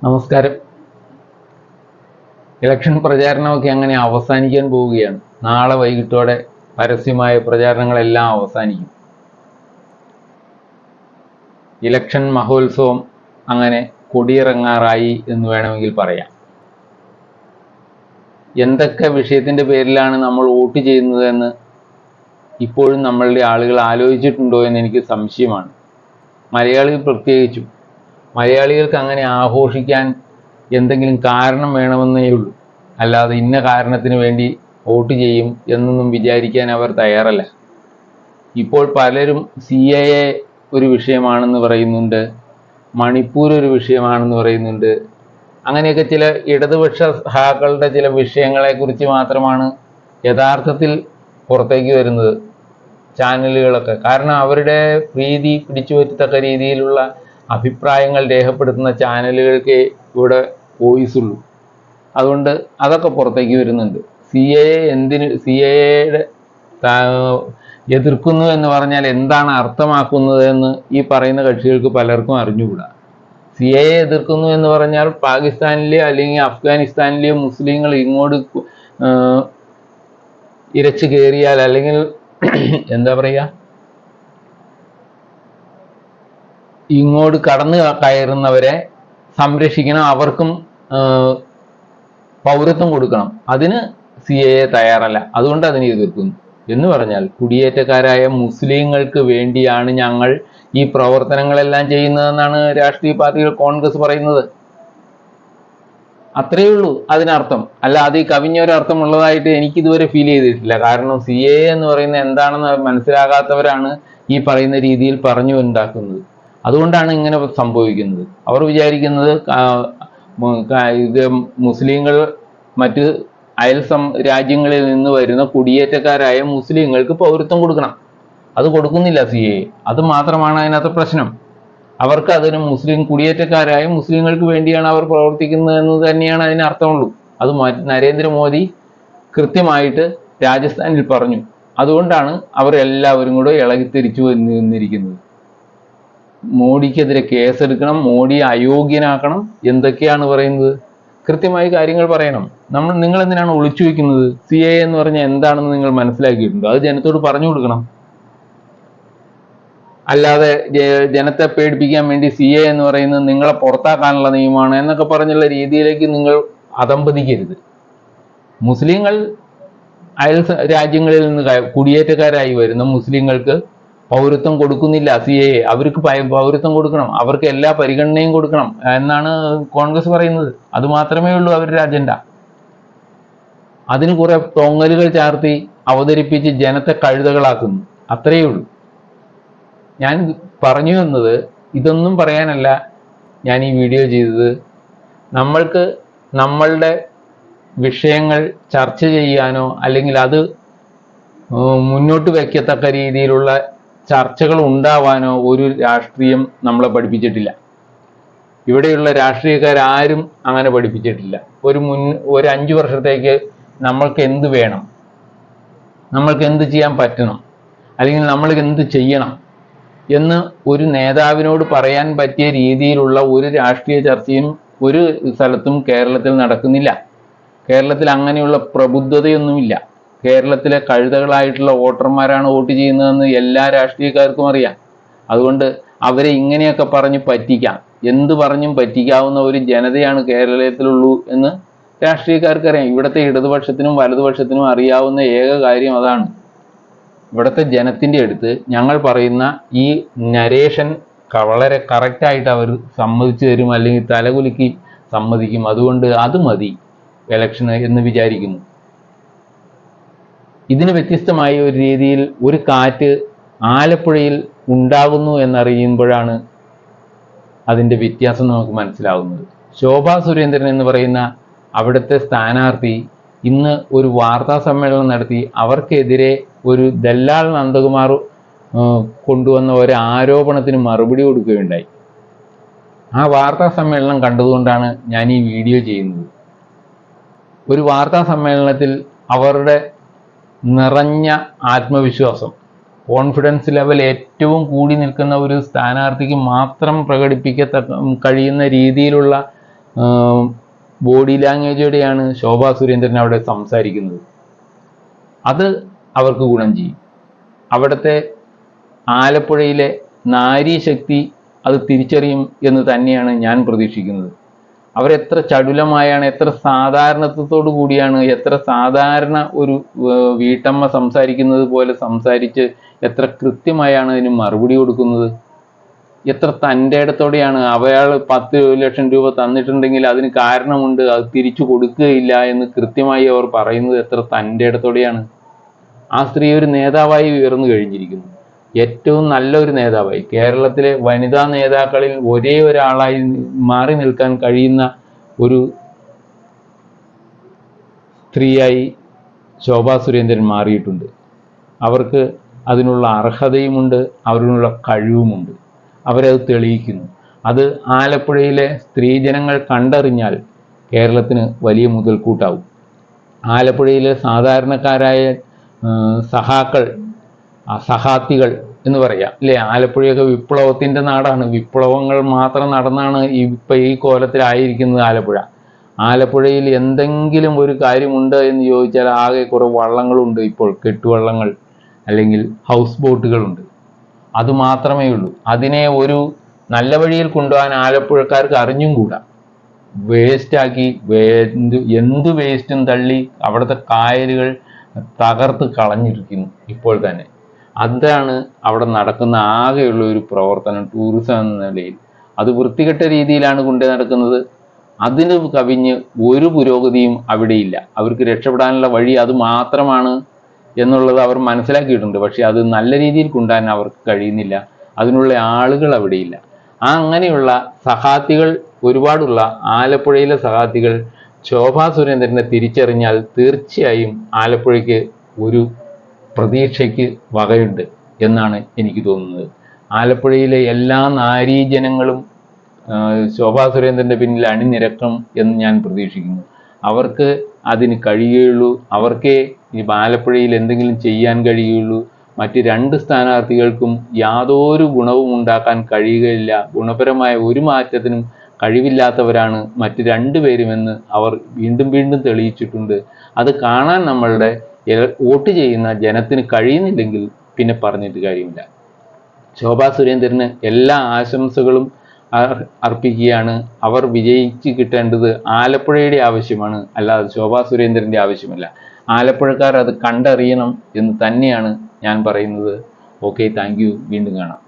നമസ്കാരം. ഇലക്ഷൻ പ്രചാരണമൊക്കെ അങ്ങനെ അവസാനിക്കാൻ പോവുകയാണ്. നാളെ വൈകിട്ടോടെ പരസ്യമായ പ്രചാരണങ്ങളെല്ലാം അവസാനിക്കും. ഇലക്ഷൻ മഹോത്സവം അങ്ങനെ കൊടിയിറങ്ങാറായി എന്ന് വേണമെങ്കിൽ പറയാം. എന്തൊക്കെ വിഷയത്തിൻ്റെ പേരിലാണ് നമ്മൾ വോട്ട് ചെയ്യുന്നതെന്ന് ഇപ്പോഴും നമ്മളുടെ ആളുകൾ ആലോചിച്ചിട്ടുണ്ടോ എന്ന് എനിക്ക് സംശയമാണ്. മലയാളികൾ പ്രത്യേകിച്ചും. മലയാളികൾക്ക് അങ്ങനെ ആഘോഷിക്കാൻ എന്തെങ്കിലും കാരണം വേണമെന്നേ ഉള്ളൂ. അല്ലാതെ ഇന്ന കാരണത്തിന് വേണ്ടി വോട്ട് ചെയ്യും എന്നൊന്നും വിചാരിക്കാൻ അവർ തയ്യാറല്ല. ഇപ്പോൾ പലരും CAA ഒരു വിഷയമാണെന്ന് പറയുന്നുണ്ട്, മണിപ്പൂർ ഒരു വിഷയമാണെന്ന് പറയുന്നുണ്ട്. അങ്ങനെയൊക്കെ ചില ഇടതുപക്ഷ സഹാക്കളുടെ ചില വിഷയങ്ങളെക്കുറിച്ച് മാത്രമാണ് യഥാർത്ഥത്തിൽ പുറത്തേക്ക് വരുന്നത് ചാനലുകളൊക്കെ. കാരണം അവരുടെ പ്രീതി പിടിച്ചു പറ്റത്തക്ക രീതിയിലുള്ള അഭിപ്രായങ്ങൾ രേഖപ്പെടുത്തുന്ന ചാനലുകൾക്ക് ഇവിടെ വോയിസ് ഉള്ളൂ. അതുകൊണ്ട് അതൊക്കെ പുറത്തേക്ക് വരുന്നുണ്ട്. CAA എതിർക്കുന്നു എന്ന് പറഞ്ഞാൽ എന്താണ് അർത്ഥമാക്കുന്നത് എന്ന് ഈ പറയുന്ന കക്ഷികൾക്ക് പലർക്കും അറിഞ്ഞുകൂടാ. CAA എതിർക്കുന്നു എന്ന് പറഞ്ഞാൽ പാകിസ്ഥാനിലെയോ അല്ലെങ്കിൽ അഫ്ഗാനിസ്ഥാനിലെയോ മുസ്ലിങ്ങൾ ഇങ്ങോട്ട് ഇരച്ചു കയറിയാൽ അല്ലെങ്കിൽ എന്താ പറയുക, ഇങ്ങോട്ട് കടന്നു കയറുന്നവരെ സംരക്ഷിക്കണം, അവർക്കും പൗരത്വം കൊടുക്കണം. അതിന് CAA തയ്യാറല്ല, അതുകൊണ്ട് അതിനെ എതിർക്കുന്നു. എന്ന് പറഞ്ഞാൽ കുടിയേറ്റക്കാരായ മുസ്ലിങ്ങൾക്ക് വേണ്ടിയാണ് ഞങ്ങൾ ഈ പ്രവർത്തനങ്ങളെല്ലാം ചെയ്യുന്നതെന്നാണ് രാഷ്ട്രീയ പാർട്ടികൾ കോൺഗ്രസ് പറയുന്നത്. അത്രയേ ഉള്ളൂ അതിനർത്ഥം. അല്ല അത് ഈ കവിഞ്ഞൊരർത്ഥം ഉള്ളതായിട്ട് എനിക്കിതുവരെ ഫീൽ ചെയ്തിട്ടില്ല. കാരണം CAA എന്ന് പറയുന്നത് എന്താണെന്ന് മനസ്സിലാകാത്തവരാണ് ഈ പറയുന്ന രീതിയിൽ പറഞ്ഞു ഉണ്ടാക്കുന്നത്. അതുകൊണ്ടാണ് ഇങ്ങനെ സംഭവിക്കുന്നത്. അവർ വിചാരിക്കുന്നത് ഇത് മുസ്ലിങ്ങൾ മറ്റ് രാജ്യങ്ങളിൽ നിന്ന് വരുന്ന കുടിയേറ്റക്കാരായ മുസ്ലിങ്ങൾക്ക് പൗരത്വം കൊടുക്കണം. അത് കൊടുക്കുന്നില്ല CAA. അത് മാത്രമാണ് അതിനകത്ത് പ്രശ്നം. അവർക്ക് അതിന് കുടിയേറ്റക്കാരായ മുസ്ലിങ്ങൾക്ക് വേണ്ടിയാണ് അവർ പ്രവർത്തിക്കുന്നത് എന്ന് തന്നെയാണ് അതിന് അർത്ഥമുള്ളൂ. അത് നരേന്ദ്രമോദി കൃത്യമായിട്ട് രാജസ്ഥാനിൽ പറഞ്ഞു. അതുകൊണ്ടാണ് അവർ എല്ലാവരും കൂടെ ഇളകിത്തിരിച്ചു നിന്നിരിക്കുന്നത്. മോഡിക്കെതിരെ കേസെടുക്കണം, മോഡിയെ അയോഗ്യനാക്കണം, എന്തൊക്കെയാണ് പറയുന്നത്? കൃത്യമായി കാര്യങ്ങൾ പറയണം. നിങ്ങൾ എന്തിനാണ് ഒളിച്ചു വയ്ക്കുന്നത്? CAA എന്ന് പറഞ്ഞാൽ എന്താണെന്ന് നിങ്ങൾ മനസ്സിലാക്കിയിട്ടുണ്ടോ? അത് ജനത്തോട് പറഞ്ഞു കൊടുക്കണം. അല്ലാതെ ജനത്തെ പേടിപ്പിക്കാൻ വേണ്ടി CAA എന്ന് പറയുന്നത് നിങ്ങളെ പുറത്താക്കാനുള്ള നിയമമാണ് എന്നൊക്കെ പറഞ്ഞുള്ള രീതിയിലേക്ക് നിങ്ങൾ അധംപതിക്കരുത്. മുസ്ലിങ്ങൾ രാജ്യങ്ങളിൽ നിന്ന് കുടിയേറ്റക്കാരായി വരുന്ന മുസ്ലിങ്ങൾക്ക് പൗരത്വം കൊടുക്കുന്നില്ല CAA. അവർക്ക് പൗരത്വം കൊടുക്കണം, അവർക്ക് എല്ലാ പരിഗണനയും കൊടുക്കണം എന്നാണ് കോൺഗ്രസ് പറയുന്നത്. അത് മാത്രമേ ഉള്ളൂ അവരുടെ അജണ്ട. അതിന് കുറെ തൊങ്ങലുകൾ ചാർത്തി അവതരിപ്പിച്ച് ജനത്തെ കഴുതകളാക്കുന്നു, അത്രയേ ഉള്ളൂ. ഞാൻ പറഞ്ഞു വന്നത് ഇതൊന്നും പറയാനല്ല ഞാൻ ഈ വീഡിയോ ചെയ്തത്. നമ്മൾക്ക് നമ്മളുടെ വിഷയങ്ങൾ ചർച്ച ചെയ്യാനോ അല്ലെങ്കിൽ അത് മുന്നോട്ട് വയ്ക്കത്തക്ക രീതിയിലുള്ള ചർച്ചകൾ ഉണ്ടാവാനോ ഒരു രാഷ്ട്രീയം നമ്മളെ പഠിപ്പിച്ചിട്ടില്ല. ഇവിടെയുള്ള രാഷ്ട്രീയക്കാരും അങ്ങനെ പഠിപ്പിച്ചിട്ടില്ല. ഒരു 5 വർഷത്തേക്ക് നമ്മൾക്ക് എന്ത് വേണം, നമ്മൾക്ക് എന്ത് ചെയ്യാൻ പറ്റണം, അല്ലെങ്കിൽ നമ്മൾ എന്ത് ചെയ്യണം എന്ന് ഒരു നേതാവിനോട് പറയാൻ പറ്റിയ രീതിയിലുള്ള ഒരു രാഷ്ട്രീയ ചർച്ചയും ഒരു സ്ഥലത്തും കേരളത്തിൽ നടക്കുന്നില്ല. കേരളത്തിൽ അങ്ങനെയുള്ള പ്രബുദ്ധതയൊന്നുമില്ല. കേരളത്തിലെ കഴുതകളായിട്ടുള്ള വോട്ടർമാരാണ് വോട്ട് ചെയ്യുന്നതെന്ന് എല്ലാ രാഷ്ട്രീയക്കാർക്കും അറിയാം. അതുകൊണ്ട് അവരെ ഇങ്ങനെയൊക്കെ പറഞ്ഞ് പറ്റിക്കാം, എന്ത് പറഞ്ഞും പറ്റിക്കാവുന്ന ഒരു ജനതയാണ് കേരളത്തിലുള്ളൂ എന്ന് രാഷ്ട്രീയക്കാർക്കറിയാം. ഇവിടുത്തെ ഇടതുപക്ഷത്തിനും വലതുപക്ഷത്തിനും അറിയാവുന്ന ഏക കാര്യം അതാണ്. ഇവിടുത്തെ ജനത്തിൻ്റെ അടുത്ത് ഞങ്ങൾ പറയുന്ന ഈ നരേഷൻ വളരെ കറക്റ്റായിട്ട് അവർ സമ്മതിച്ചു തരും, അല്ലെങ്കിൽ തലകുലുക്കി സമ്മതിക്കും. അതുകൊണ്ട് അത് മതി ഇലക്ഷന് എന്ന് വിചാരിക്കുന്നു. ഇതിന് വ്യത്യസ്തമായ ഒരു രീതിയിൽ ഒരു കാറ്റ് ആലപ്പുഴയിൽ ഉണ്ടാകുന്നു എന്നറിയുമ്പോഴാണ് അതിൻ്റെ വ്യത്യാസം നമുക്ക് മനസ്സിലാകുന്നത്. ശോഭാ സുരേന്ദ്രൻ എന്ന് പറയുന്ന അവിടുത്തെ സ്ഥാനാർത്ഥി ഇന്ന് ഒരു വാർത്താ സമ്മേളനം നടത്തി അവർക്കെതിരെ ഒരു ദല്ലാൽ നന്ദകുമാർ കൊണ്ടുവന്ന ഒരു ആരോപണത്തിന് മറുപടി കൊടുക്കുകയുണ്ടായി. ആ വാർത്താ സമ്മേളനം കണ്ടതുകൊണ്ടാണ് ഞാൻ ഈ വീഡിയോ ചെയ്യുന്നത്. ഒരു വാർത്താ സമ്മേളനത്തിൽ അവരുടെ നിറഞ്ഞ ആത്മവിശ്വാസം, കോൺഫിഡൻസ് ലെവൽ ഏറ്റവും കൂടി നിൽക്കുന്ന ഒരു സ്ഥാനാർത്ഥിക്ക് മാത്രം പ്രകടിപ്പിക്കത്തക്ക കഴിയുന്ന രീതിയിലുള്ള ബോഡി ലാംഗ്വേജോടെയാണ് ശോഭാ സുരേന്ദ്രൻ അവിടെ സംസാരിക്കുന്നത്. അത് അവർക്ക് ഗുണം ചെയ്യും. അവിടുത്തെ ആലപ്പുഴയിലെ നാരീശക്തി അത് തിരിച്ചറിയും എന്ന് തന്നെയാണ് ഞാൻ പ്രതീക്ഷിക്കുന്നത്. അവരെത്ര ചടുലമായാണ്, എത്ര സാധാരണത്വത്തോടു കൂടിയാണ്, എത്ര സാധാരണ ഒരു വീട്ടമ്മ സംസാരിക്കുന്നത് പോലെ സംസാരിച്ച് എത്ര കൃത്യമായാണ് അതിന് മറുപടി കൊടുക്കുന്നത്. എത്ര തൻ്റെ ഇടത്തോടെയാണ്. അയാൾ 10 ലക്ഷം രൂപ തന്നിട്ടുണ്ടെങ്കിൽ അതിന് കാരണമുണ്ട്, അത് തിരിച്ചു കൊടുക്കുകയില്ല എന്ന് കൃത്യമായി അവർ പറയുന്നത് എത്ര തൻ്റെ ഇടത്തോടെയാണ്. ആ സ്ത്രീ ഒരു നേതാവായി ഉയർന്നു കഴിഞ്ഞിരിക്കുന്നു. ഏറ്റവും നല്ലൊരു നേതാവായി, കേരളത്തിലെ വനിതാ നേതാക്കളിൽ ഒരേ ഒരാളായി മാറി നിൽക്കാൻ കഴിയുന്ന ഒരു സ്ത്രീയായി ശോഭാ സുരേന്ദ്രൻ മാറിയിട്ടുണ്ട്. അവർക്ക് അതിനുള്ള അർഹതയുമുണ്ട്, അതിനുള്ള കഴിവുമുണ്ട്. അവരത് തെളിയിക്കുന്നു. അത് ആലപ്പുഴയിലെ സ്ത്രീജനങ്ങൾ കണ്ടറിഞ്ഞാൽ കേരളത്തിന് വലിയ മുതൽക്കൂട്ടാവും. ആലപ്പുഴയിലെ സാധാരണക്കാരായ സഹാക്കൾ, സഹാത്തികൾ എന്ന് പറയാം അല്ലേ. ആലപ്പുഴയൊക്കെ വിപ്ലവത്തിൻ്റെ നാടാണ്. വിപ്ലവങ്ങൾ മാത്രം നടന്നാണ് ഇപ്പം ഈ കോലത്തിലായിരിക്കുന്നത് ആലപ്പുഴ. ആലപ്പുഴയിൽ എന്തെങ്കിലും ഒരു കാര്യമുണ്ട് എന്ന് ചോദിച്ചാൽ ആകെ കുറേ വള്ളങ്ങളുണ്ട്. ഇപ്പോൾ കെട്ടുവള്ളങ്ങൾ അല്ലെങ്കിൽ ഹൗസ് ബോട്ടുകളുണ്ട്. അതുമാത്രമേ ഉള്ളൂ. അതിനെ ഒരു നല്ല വഴിയിൽ കൊണ്ടുപോകാൻ ആലപ്പുഴക്കാർക്ക് അറിഞ്ഞും കൂടാ. വേസ്റ്റാക്കി, എന്ത് വേസ്റ്റും തള്ളി അവിടുത്തെ കായലുകൾ തകർത്ത് കളഞ്ഞിരിക്കുന്നു ഇപ്പോൾ തന്നെ. അതാണ് അവിടെ നടക്കുന്ന ആകെയുള്ള ഒരു പ്രവർത്തനം ടൂറിസം എന്ന നിലയിൽ. അത് വൃത്തികെട്ട രീതിയിലാണ് കൊണ്ടു നടക്കുന്നത്. അതിന് കവിഞ്ഞ് ഒരു പുരോഗതിയും അവിടെയില്ല. അവർക്ക് രക്ഷപ്പെടാനുള്ള വഴി അത് മാത്രമാണ് എന്നുള്ളത് അവർ മനസ്സിലാക്കിയിട്ടുണ്ട്. പക്ഷെ അത് നല്ല രീതിയിൽ കൊണ്ടുപോകാൻ അവർക്ക് കഴിയുന്നില്ല. അതിനുള്ള ആളുകൾ അവിടെയില്ല. അങ്ങനെയുള്ള സഹാത്തികൾ ഒരുപാടുള്ള ആലപ്പുഴയിലെ സഹാത്തികൾ ശോഭാ സുരേന്ദ്രനെ തിരിച്ചറിഞ്ഞാൽ തീർച്ചയായും ആലപ്പുഴയ്ക്ക് ഒരു പ്രതീക്ഷയ്ക്ക് വകയുണ്ട് എന്നാണ് എനിക്ക് തോന്നുന്നത്. ആലപ്പുഴയിലെ എല്ലാ നാരീജനങ്ങളും ശോഭാ സുരേന്ദ്രൻ്റെ പിന്നിൽ അണിനിരക്കും എന്ന് ഞാൻ പ്രതീക്ഷിക്കുന്നു. അവർക്ക് അതിന് കഴിയുകയുള്ളൂ. അവർക്കേ ഈ ആലപ്പുഴയിൽ എന്തെങ്കിലും ചെയ്യാൻ കഴിയുകയുള്ളൂ. മറ്റ് 2 സ്ഥാനാർത്ഥികൾക്കും യാതൊരു ഗുണവും ഉണ്ടാക്കാൻ കഴിയുകയില്ല. ഗുണപരമായ ഒരു മാറ്റത്തിനും കഴിവില്ലാത്തവരാണ് മറ്റ് 2 പേരുമെന്ന് അവർ വീണ്ടും വീണ്ടും തെളിയിച്ചിട്ടുണ്ട്. അത് കാണാൻ നമ്മളുടെ വോട്ട് ചെയ്യുന്ന ജനത്തിന് കഴിയുന്നില്ലെങ്കിൽ പിന്നെ പറഞ്ഞിട്ട് കാര്യമില്ല. ശോഭാ സുരേന്ദ്രന് എല്ലാ ആശംസകളും അർപ്പിക്കുകയാണ്. അവർ വിജയിച്ച് കിട്ടേണ്ടത് ആലപ്പുഴയുടെ ആവശ്യമാണ്, അല്ലാതെ ശോഭാ സുരേന്ദ്രൻ്റെ ആവശ്യമല്ല. ആലപ്പുഴക്കാർ അത് കണ്ടറിയണം എന്ന് തന്നെയാണ് ഞാൻ പറയുന്നത്. Okay, thank you. വീണ്ടും കാണാം.